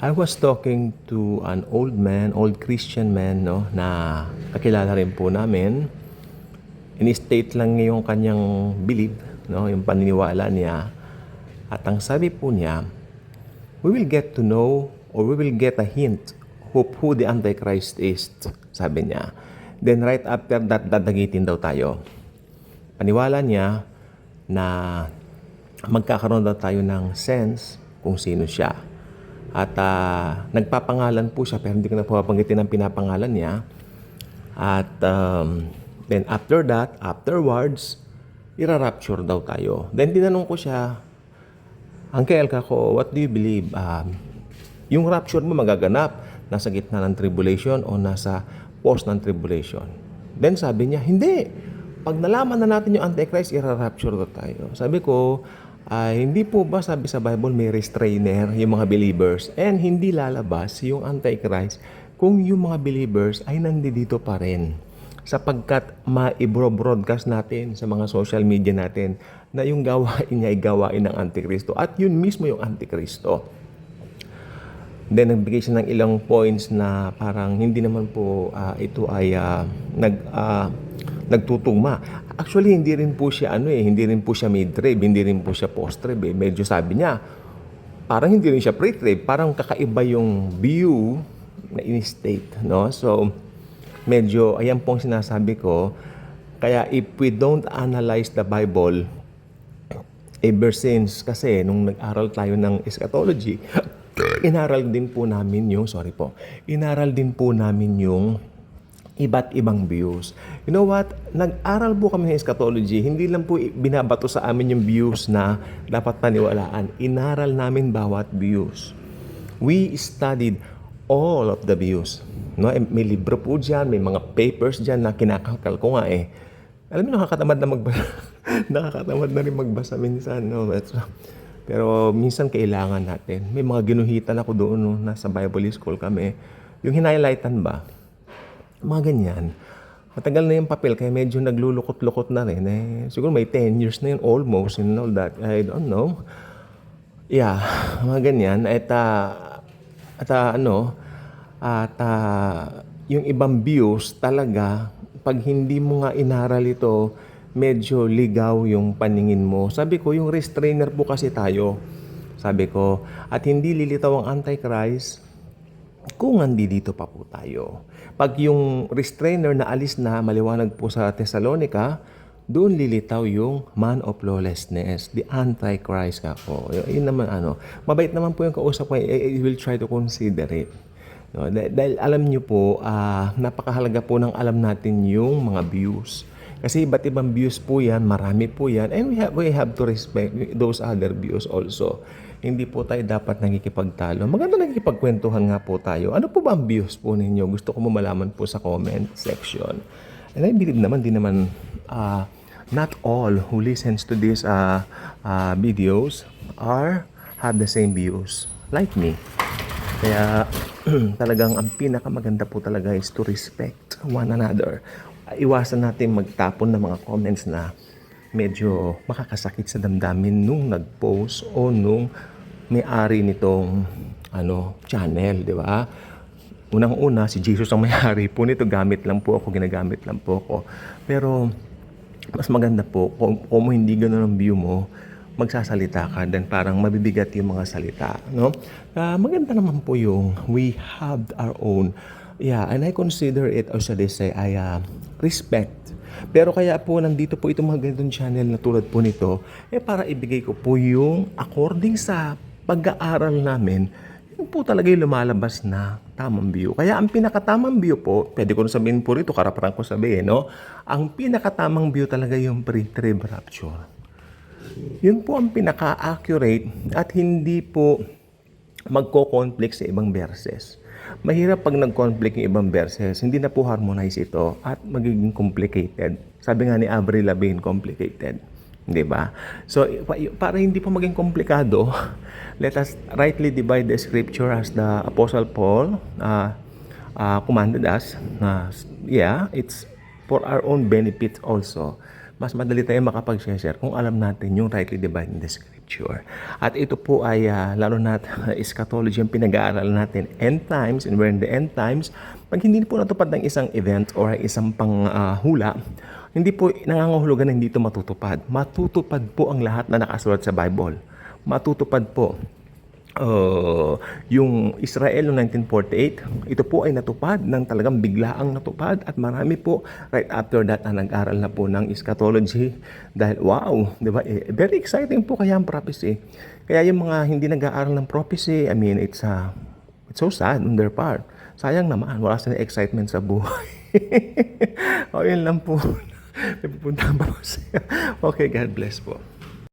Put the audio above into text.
I was talking to an old man, old Christian man, no, na kakilala rin po namin. In-state lang niya yung kanyang belief, no, yung paniniwala niya. At ang sabi po niya, we will get to know or we will get a hint who the Antichrist is, sabi niya. Then right after that, dadagitin daw tayo. Paniwala niya na magkakaroon daw tayo ng sense kung sino siya. At nagpapangalan po siya, pero hindi ko na po papanggitin ang pinapangalan niya. At then after that, afterwards, ira-rapture daw tayo. Then tinanong ko siya, Uncle Kako, what do you believe? Yung rapture mo magaganap, nasa gitna ng tribulation o nasa post ng tribulation? Then sabi niya, hindi. Pag nalaman na natin yung Antichrist, ira-rapture daw tayo. Sabi ko, hindi po ba sabi sa Bible may restrainer yung mga believers and hindi lalabas yung Antichrist kung yung mga believers ay nandito pa rin sapagkat ma-broadcast natin sa mga social media natin na yung gawain niya ay gawain ng Antikristo at yun mismo yung Antikristo. Then nagbigay siya ng ilang points na parang hindi naman po ito ay nagtutugma. Actually, hindi rin po siya hindi rin po siya mid-trib, hindi rin po siya post-trib. Medyo sabi niya, parang hindi rin siya pre-trib, parang kakaiba yung view na in-state, no? So, medyo, ayan pong sinasabi ko, kaya if we don't analyze the Bible, ever since, kasi nung nag-aral tayo ng eschatology, inaral din po namin yung iba't ibang views. You know what? Nag-aral po kami ng eschatology. Hindi lang po binabato sa amin yung views na dapat paniwalaan. Inaral namin bawat views. We studied all of the views. No? May libro po dyan, may mga papers dyan na kinakalkal ko nga eh. Alam mo, nakakatamad na magbasa. Nakakatamad na rin magbasa minsan. No? Pero minsan kailangan natin. May mga ginuhitan ako doon, no? Nasa Bible school kami. Yung hinighlightan ba? Mga ganyan. Matagal na yung papel kaya medyo naglulukot-lukot na rin. Siguro may 10 years na yun almost and all that. I don't know. Yeah, mga ganyan. Yung ibang views talaga, pag hindi mo nga inaral ito, medyo ligaw yung paningin mo. Sabi ko, yung restrainer po kasi tayo. Sabi ko, at hindi lilitaw ang Antichrist kung nandito pa po tayo. Pag yung restrainer na alis na, maliwanag po sa Thessalonica, doon lilitaw yung man of lawlessness, the Antichrist ka po. Yun naman mabait naman po yung kausap ko, I will try to consider it. No, dahil alam nyo po, napakahalaga po ng alam natin yung mga views. Kasi iba't ibang views po yan, marami po yan, and we have to respect those other views also. Hindi po tayo dapat nakikipagtalo. Maganda nakikipagkwentuhan nga po tayo. Ano po ba ang views po ninyo? Gusto ko malaman po sa comment section. And I believe naman, not all who listens to these videos have the same views like me. Kaya talagang ang pinakamaganda po talaga is to respect one another. Iwasan natin magtapon ng mga comments na medyo makakasakit sa damdamin nung nag-post o nung may-ari nitong channel, di ba? Unang-una, si Jesus ang may-ari po nito, ginagamit lang po ako. Pero mas maganda po kung hindi ganoon ang view mo, magsasalita ka, then parang mabibigat yung mga salita, no? Maganda naman po yung we have our own. Yeah, and I consider it, or should I say, respect. Pero kaya po, nandito po itong mga ganitong channel na tulad po nito, para ibigay ko po yung according sa pag-aaral namin, yun po talaga yung lumalabas na tamang view. Kaya ang pinakatamang view po, pwede ko sabihin po rito, karaparang ko sabihin, no? Ang pinakatamang view talaga yung pre-trib rapture. Yun po ang pinaka-accurate at hindi po magko-conflict sa ibang verses. Mahirap pag nag-conflict yung ibang verses, hindi na po harmonize ito at magiging complicated. Sabi nga ni Avril Lavigne, complicated. Di ba? So, para hindi po maging komplikado, let us rightly divide the scripture as the Apostle Paul commanded us. It's for our own benefit also. Mas madali tayo makapag-share kung alam natin yung rightly dividing the scripture. future. At ito po ay lalo na eschatology ang pinag-aaralan natin, end times, and we're in the end times. Pag hindi po natupad ng isang event or isang panghula, hindi po nangangahulugan na hindi ito matutupad. Matutupad po ang lahat na nakasulat sa Bible. Matutupad po. Yung Israel noong 1948, ito po ay natupad ng talagang biglaang natupad at marami po right after that ang nag-aral na po ng eschatology dahil wow, di ba? Very exciting po kaya ang prophecy. Kaya yung mga hindi nag-aaral ng prophecy, I mean, it's so sad on their part. Sayang naman, wala silang excitement sa buhay. O, yun lang po. May pupuntahan pa po siya. Okay, God bless po.